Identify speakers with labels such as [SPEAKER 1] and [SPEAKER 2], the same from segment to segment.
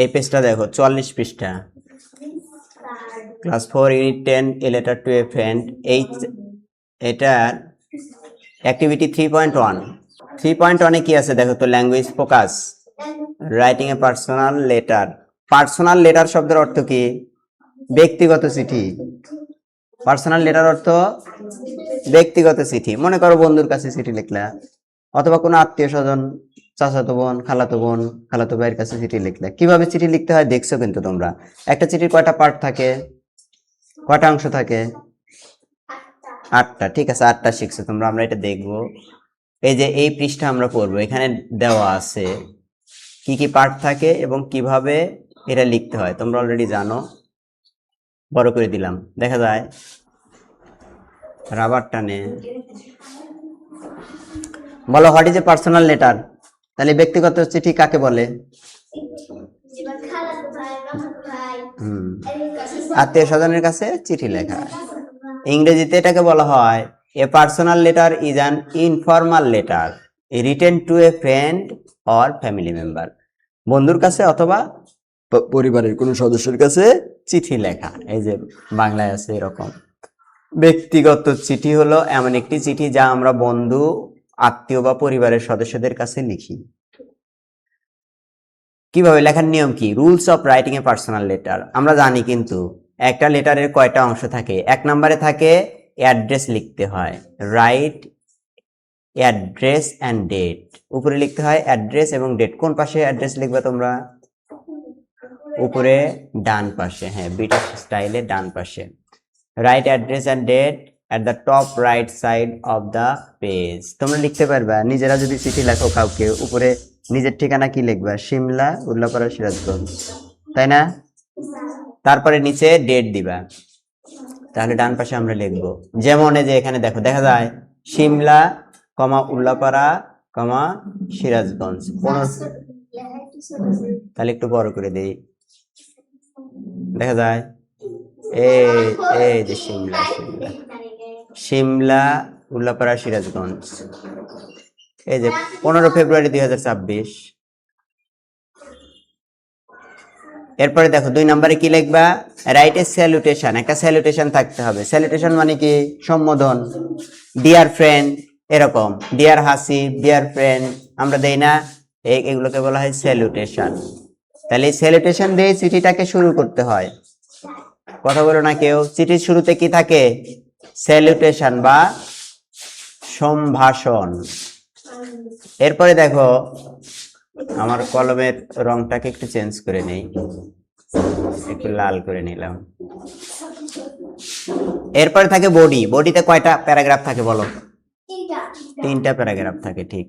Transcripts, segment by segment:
[SPEAKER 1] এই পেজটা দেখো 44 পৃষ্ঠা, class 4 unit 10 a letter to a friend. এটার অ্যাক্টিভিটি 3.1। 3.1 এ কি আছে দেখো তো, ল্যাঙ্গুয়েজ ফোকাস, রাইটিং এ পার্সোনাল লেটার। পার্সোনাল লেটার শব্দের অর্থ কি? ব্যক্তিগত চিঠি। পার্সোনাল লেটার অর্থ ব্যক্তিগত চিঠি। মনে করো বন্ধুর কাছে চিঠি লিখলা, অথবা কোনো আত্মীয় স্বজন, চাচাতো বোন, খালাতো ভাইয়ের কাছে চিঠি লিখলা। কিভাবে চিঠি লিখতে হয় দেখছো কিন্তু তোমরা। একটা চিঠির কয়টা পার্ট থাকে, কয়টা অংশ থাকে? 8টা। ঠিক আছে, 8টা শিখছো তোমরা, আমরা এটা দেখবো। এই যে এই পৃষ্ঠা আমরা পড়বো, এখানে দেওয়া আছে কি কি পার্ট থাকে এবং কিভাবে এটা লিখতে হয়। তোমরা অলরেডি জানো, বড় করে দিলাম, দেখা যায় রাবার টানে। বলো, what is a personal letter? তাহলে ব্যক্তিগত চিঠি কাকে বলে? আত্মীয় স্বজনের কাছে চিঠি লেখা। ইংরেজিতে এটাকে বলা হয় a personal letter is an informal letter written to a friend or family member. বন্ধুর কাছে অথবা পরিবারের কোনো সদস্যের কাছে চিঠি লেখা। এই যে বাংলায় আছে এরকম। ব্যক্তিগত চিঠি হলো এমন একটি চিঠি যা আমরা বন্ধু, আত্মীয় বা পরিবারের সদস্যদের কাছে লিখি। কিভাবে লেখার নিয়ম কি? Rules of writing A personal letter আমরা জানি, কিন্তু একটা লেটারের কয়টা অংশ থাকে? 1 নম্বরে থাকে অ্যাড্রেস লিখতে হয়, রাইট অ্যাড্রেস অ্যান্ড ডেট। উপরে লিখতে হয় অ্যাড্রেস এবং ডেট। কোন পাশে অ্যাড্রেস লিখবে তোমরা? উপরে ডান পাশে, হ্যাঁ, ব্রিটিশ স্টাইলে ডান পাশে। Right address and date at the top right side of the page। তোমরা লিখতে পারবা নিজেরা যদি চিঠি লেখো কাউকে, উপরে নিজের ঠিকানা কি লিখবা? সিমলা, উল্লাপাড়া, সিরাজগঞ্জ, তাই না? তারপরে নিচে ডেট দিবা, তাহলে ডান পাশে আমরা লিখবো। যেমন এই যে এখানে দেখো, দেখা যায় সিমলা, উল্লাপাড়া, সিরাজগঞ্জ। তাহলে একটু বড় করে দেই, দেখা যায় এই যে সিমলা, উল্লাপাড়া, সিরাজগঞ্জ। এই যে 15 ফেব্রুয়ারি 2026। এরপরে দেখো 2 নম্বরে কি লিখবা? Write a salutation. একটা স্যালুটেশন থাকতে হবে। স্যালুটেশন মানে কি? সম্বোধন। ডিয়ার ফ্রেন্ড, এরকম ডিয়ার হাসিব, ডিয়ার ফ্রেন্ড আমরা দেই না, এগুলোকে বলা হয় স্যালুটেশন। তাহলে এই স্যালুটেশন দিয়ে চিঠিটাকে শুরু করতে হয়। কথা বলো না কেউ? চিঠির শুরুতে কি থাকে? স্যালুটেশন বা সম্ভাষণ। এরপরে দেখো, আমার কলমের রংটাকে একটু চেঞ্জ করে নেই, একটু লাল করে নিলাম। এরপরে থাকে বডি। বডিতে কয়টা প্যারাগ্রাফ থাকে বলো? 3টা প্যারাগ্রাফ থাকে, ঠিক।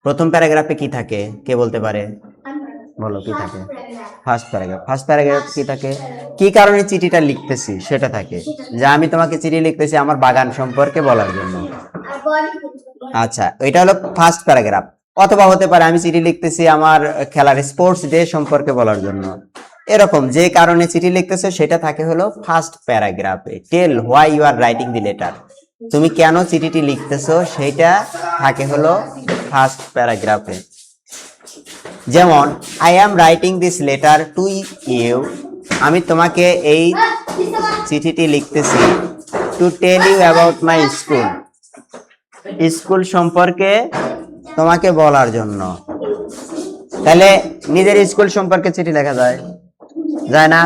[SPEAKER 1] প্রথম প্যারাগ্রাফে কি থাকে, কে বলতে পারে? বলো, কি থাকে? First paragraph. ফার্স্ট প্যারাগ্রাফ কি থাকে? কি কারণে চিঠিটা লিখতেছি সেটা থাকে। যে আমি তোমাকে চিঠি লিখতেছি আমার বাগান সম্পর্কে বলার জন্য। আচ্ছা, এটা হলো ফার্স্ট প্যারাগ্রাফ। অথবা হতে পারে আমি চিঠি লিখতেছি আমার খেলার স্পোর্টস ডে সম্পর্কে বলার জন্য। এরকম যে কারণে চিঠি লিখতেছে সেটা থাকে হলো ফার্স্ট প্যারাগ্রাফে। Tell why you are writing the letter. তুমি কেন চিঠিটি লিখতেছো সেটা থাকে হলো ফার্স্ট প্যারাগ্রাফে। যেমন I am writing this letter to you, আমি তোমাকে এই চিঠিটি লিখতেছি to tell you about my school, school সম্পর্কে তোমাকে বলার জন্য। তাহলে নিজের স্কুল সম্পর্কে চিঠি লেখা যায়? যায় না?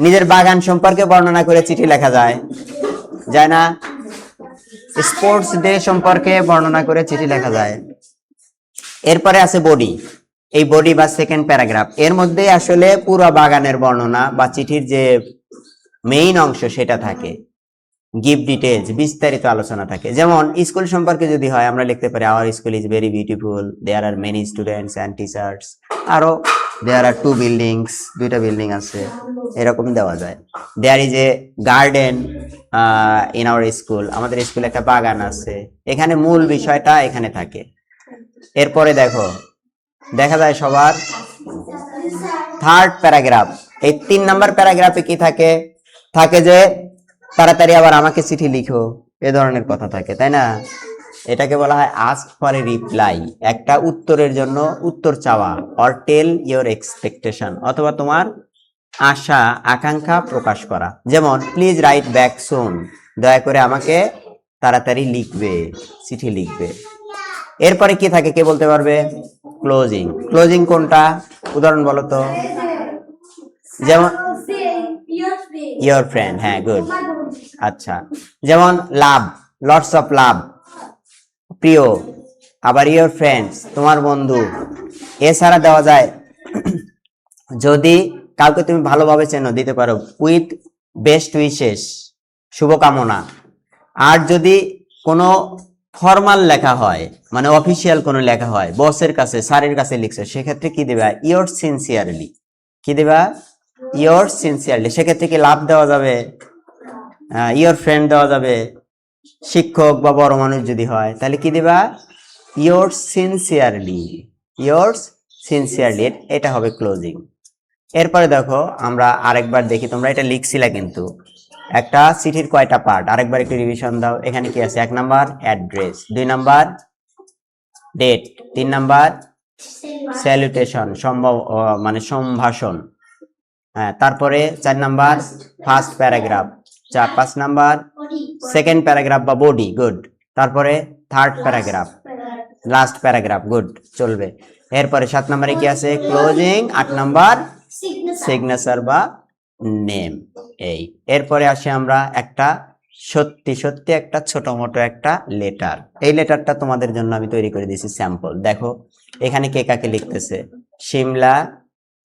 [SPEAKER 1] নিজের বাগান সম্পর্কে বর্ণনা করে চিঠি লেখা যায়? যায় না? স্পোর্টস ডে সম্পর্কে বর্ণনা করে চিঠি লেখা যায়? এরপরে আছে বডি। এই বডি বা সেকেন্ড প্যারাগ্রাফ, এর মধ্যে আসলে পুরো বাগানের বর্ণনা বা চিঠির যে মেইন অংশ সেটা থাকে। গিভ ডিটেলস, বিস্তারিত আলোচনা থাকে। যেমন স্কুল সম্পর্কে যদি হয় আমরা লিখতে পারি our school is very beautiful, there are many students and teachers, আরো দেয়ার আর 2 বিল্ডিংস, 2টা বিল্ডিং আছে, এরকম দেওয়া যায়। There is a garden in our school, আমাদের স্কুলে একটা বাগান আছে। এখানে মূল বিষয়টা এখানে থাকে। এরপরে দেখো, দেখা যায় সবার থার্ড প্যারাগ্রাফ। এই 3 নম্বর প্যারাগ্রাফে কি থাকে? থাকে যে তাড়াতাড়ি আবার আমাকে চিঠি লিখো, এ ধরনের কথা থাকে, তাই না? এটাকে বলা হয় আস্ক ফর এ রিপ্লাই, একটা উত্তরের জন্য উত্তর চাওয়া, অর টেল ইওর এক্সপেকটেশন, অথবা তোমার আশা আকাঙ্ক্ষা প্রকাশ করা। যেমন প্লিজ রাইট ব্যাক সুন, দয়া করে আমাকে তাড়াতাড়ি লিখবে, চিঠি লিখবে। এরপরে কি থাকে কে বলতে পারবে? ক্লোজিং। ক্লোজিং কোনটা? উদাহরণ বলো তো। যেমন ইওর ফ্রেন্ড, হ্যাঁ গুড। আচ্ছা, যেমন লাভ, লটস অফ লাভ, প্রিয়। আবার ইওর ফ্রেন্ডস, তোমার বন্ধু। এছাড়া দেওয়া যায় যদি কাউকে তুমি ভালোভাবে চেনো, দিতে পারো উইথ বেস্ট উইশেস, শুভকামনা। আর যদি কোনো ফর্মাল লেখা হয়, মানে অফিসিয়াল কোনো লেখা হয়, বসের কাছে, স্যারের কাছে লিখছে, সেক্ষেত্রে কি দেবা? Your sincerely. কি দেবা? Your sincerely. সেক্ষেত্রে কি লাভ দেওয়া যাবে? ইওর ফ্রেন্ড দেওয়া যাবে। শিক্ষক বা বড় মানুষ যদি হয় তাহলে কি দিবা? ইওর সিনসিয়ারলি, ইওর সিনসিয়ারলি, এটা হবে ক্লোজিং। এরপরে দেখো আমরা আরেকবার দেখি, তোমরা এটা লিখছিলা কিন্তু। একটা চিঠির কয়টা পার্ট, আরেকবার একটু রিভিশন দাও। এখানে কি আছে? 1 number address, 2 number date, 3 number salutation, মানে সম্ভাষণ, হ্যাঁ। তারপরে 4 number first paragraph, 5 number second paragraph বা বডি, গুড। তারপরে third paragraph, last paragraph, good, চলবে। এরপরে 7 নাম্বারে কি আছে? ক্লোজিং। 8 নাম্বার সিগনেচার বা নেম। এই এরপরে আসে আমরা একটা সত্যি সত্যি একটা ছোট মোটো একটা লেটার। এই লেটারটা তোমাদের জন্য আমি তৈরি করে দিয়েছি স্যাম্পল। দেখো এখানে কে কাকে লিখতেছে। শিমলা,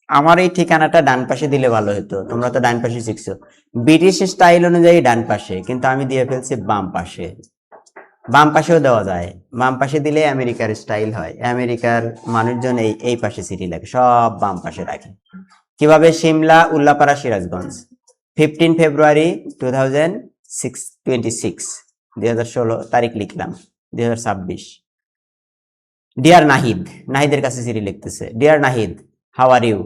[SPEAKER 1] আমার এই ঠিকানাটা ডান পাশে দিলে ভালো হতো, তোমরা তো ডান পাশে শিখছো। ব্রিটিশ স্টাইল অনুযায়ী ডান পাশে, কিন্তু আমি দিয়ে ফেলছি বাম পাশে। বাম পাশেও দেওয়া যায়, বাম পাশে দিলে আমেরিকার স্টাইল হয়। আমেরিকার মানুষজন এই পাশে সিটি লেখে, সব বাম পাশে রাখে। কিভাবে? শিমলা, উল্লাপাড়া, সিরাজগঞ্জ, 15 ফেব্রুয়ারি 2016 তারিখ লিখলাম 2026। ডিয়ার নাহিদ, নাহিদের কাছে চিঠি লিখতেছে। Dear Nahid, how are you,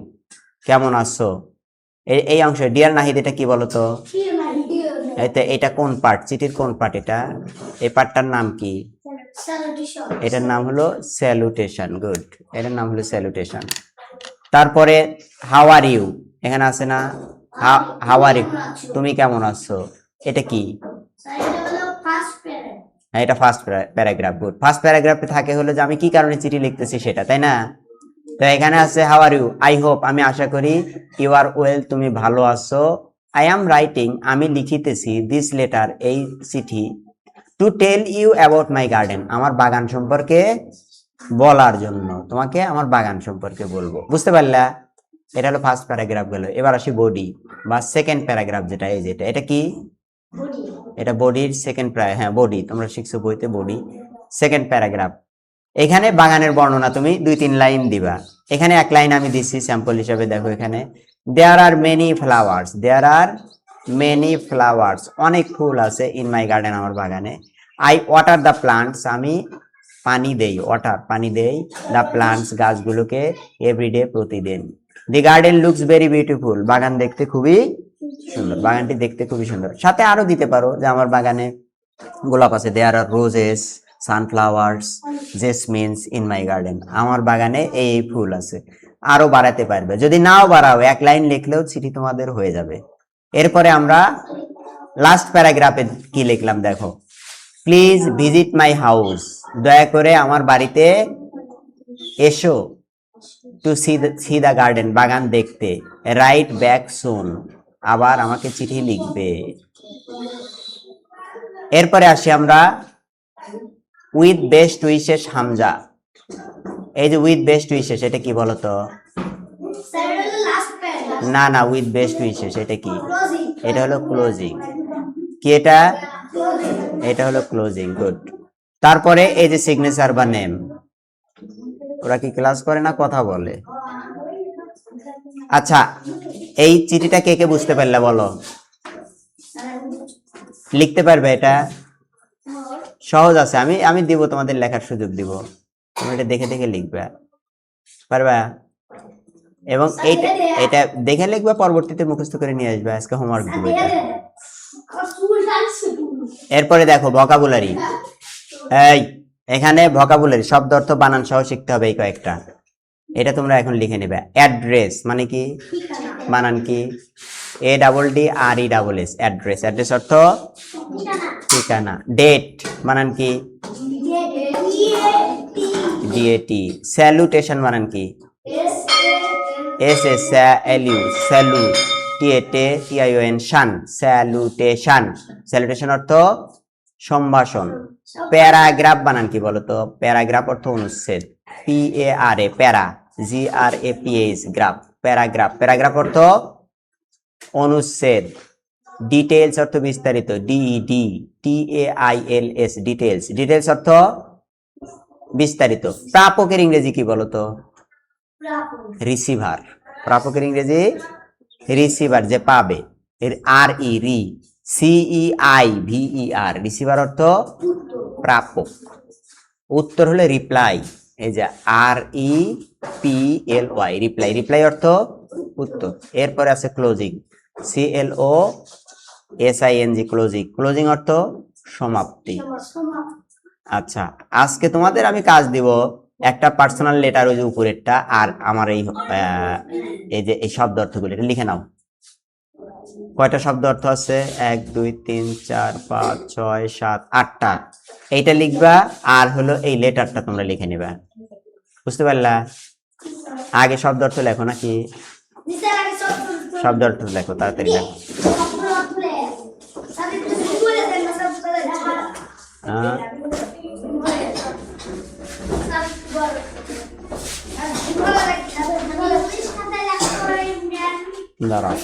[SPEAKER 1] কেমন আছো? এই অংশ ডিয়ার নাহিদ, এটা কি বলতো? এটা কোন পার্ট? চিঠির কোন পার্ট এটা? এই পার্টটার নাম কি? এটার নাম হলো স্যালুটেশন, গুড। এটার নাম হলো স্যালুটেশন। তারপরে হাউ আর ইউ, এখানে আছে না? হাউ আর ইউ, তুমি কেমন আছো, এটা কি? হ্যাঁ, এটা ফার্স্ট প্যারাগ্রাফ, গুড। ফার্স্ট প্যারাগ্রাফে থাকে হলো যে আমি কি কারণে চিঠি লিখতেছি সেটা, তাই না? তো এখানে আছে how are you, I hope, আমি আশা করি, ইউ আর ওয়েল, তুমি ভালো আছো, আই এম রাইটিং, আমি লিখিতেছি, দিস লেটার, এই চিঠি, to tell you about my garden, আমার বাগান সম্পর্কে বলার জন্য, তোমাকে আমার বাগান সম্পর্কে বলবো। বুঝতে পারলা? এটা হলো ফার্স্ট প্যারাগ্রাফ গেল। এবার আসি বডি বা সেকেন্ড প্যারাগ্রাফ, যেটা এই যেটা, এটা কি? এটা বডির সেকেন্ড হ্যাঁ বডি, তোমরা শিখছো বইতে বডি, সেকেন্ড প্যারাগ্রাফ। এখানে বাগানের বর্ণনা তুমি 2-3 লাইন দিবা। এখানে 1 লাইন আমি দিচ্ছি স্যাম্পল হিসাবে। দেখো এখানে there are many flowers, there are many flowers, অনেক ফুল আছে, ইন মাই গার্ডেন, আমার বাগানে। আই ওয়াটার দ্য প্লান্টস, আমি পানি দেই, ওয়াটার, পানি দেই, দ্য প্লান্টস, গাছগুলোকে, এভরিডে, প্রতিদিন। দি গার্ডেন লুকস ভেরি বিউটিফুল, বাগান দেখতে খুবই সুন্দর, বাগানটি দেখতে খুবই সুন্দর। সাথে আরো দিতে পারো যে আমার বাগানে গোলাপ আছে, there are roses, sunflowers, jasmines in my garden, আমার বাগানে এই ফুল আছে। আরো বাড়াতে পারবে, যদি নাও বাড়াও 1 লাইন লিখলেও চিঠি তোমাদের হয়ে যাবে। এরপরে আমরা লাস্ট প্যারাগ্রাফে কি লিখলাম দেখো, প্লিজ ভিজিট মাই হাউস, দয়া করে আমার বাড়িতে এসো, টু সি দা গার্ডেন, বাগান দেখতে, রাইট ব্যাক সুন, আবার আমাকে চিঠি লিখবে। এরপরে আসি আমরা উইথ বেস্ট উইশেস হামজা। এই যে উইথ বেস্ট উইশেস, এটা কি বলতো? না না, উইথ বেস্ট উইশেস এটা কি? এটা হলো ক্লোজিং। কি এটা? এটা হলো ক্লোজিং, গুড। তারপরে এই যে সিগনেচার বা নেম, ওরা কি ক্লাস করে না কথা বলে? আচ্ছা, এই চিঠিটা কে কে বুঝতে পারলে বলো? লিখতে পারবে? এটা সহজ আছে, আমি দিব, তোমাদের লেখার সুযোগ দিব, তুমি এটা দেখে দেখে লিখবে, পারবা? এবং এটা দেখে লিখবে, পরবর্তীতে মুখস্থ করে নিয়ে আসবে, আজকে হোমওয়ার্ক দিব এটা। এরপরে দেখো ভোকাবুলারি, এই এখানে ভোকাবুলারি শব্দ অর্থ বানান সহ শিখতে হবে এই কয়েকটা। এটা তোমরা এখন লিখে নেবে। অ্যাড্রেস মানে কি? বানান কি? ADDRESS address. অ্যাড্রেস অর্থ ঠিকানা। ডেট বানান কি? DAT। স্যালুটেশন বানান কি? SALU স্যালু। TATION শান। স্যালুটেশন। স্যালুটেশন অর্থ সম্ভাষণ। প্যারাগ্রাফ বানান কি বলতো? প্যারাগ্রাফ অর্থ অনুচ্ছেদ। PARA প্যারা। GRAPH graph. প্যারাগ্রাফ। প্যারাগ্রাফ অর্থ অনুচ্ছেদ। ডিটেইলস অর্থ বিস্তারিত। DEDTAILS details. ডিটেইলস অর্থ বিস্তারিত। প্রাপকের ইংরেজি কি বলতো? রিসিভার। প্রাপকের ইংরেজি রিসিভার, যে পাবে। এর RE রি। CEIVER রিসিভার অর্থ প্রাপক। উত্তর হলে রিপ্লাই। এই যে REPLY রিপ্লাই। রিপ্লাই অর্থ উত্তর। এরপরে আছে ক্লোজিং। CLOSING closing. ক্লোজিং অর্থ সমাপ্তি। আচ্ছা, আজকে তোমাদের আমি কাজ দিব একটা পার্সোনাল লেটার, ওই যে উপরেরটা, আর আমার এই যে এই শব্দ অর্থগুলো এটা লিখে নাও। কয়টা শব্দ অর্থ আছে? 1 2 3 4 5 6 7 8টা। এইটা লিখবা, আর হলো এই লেটারটা তোমরা লিখে নিবা। বুঝতে পারলা? আগে শব্দ অর্থ লেখো নাকি? শব্দ অর্থ লেখো, তাড়াতাড়ি লেখো। দাঁড়াও।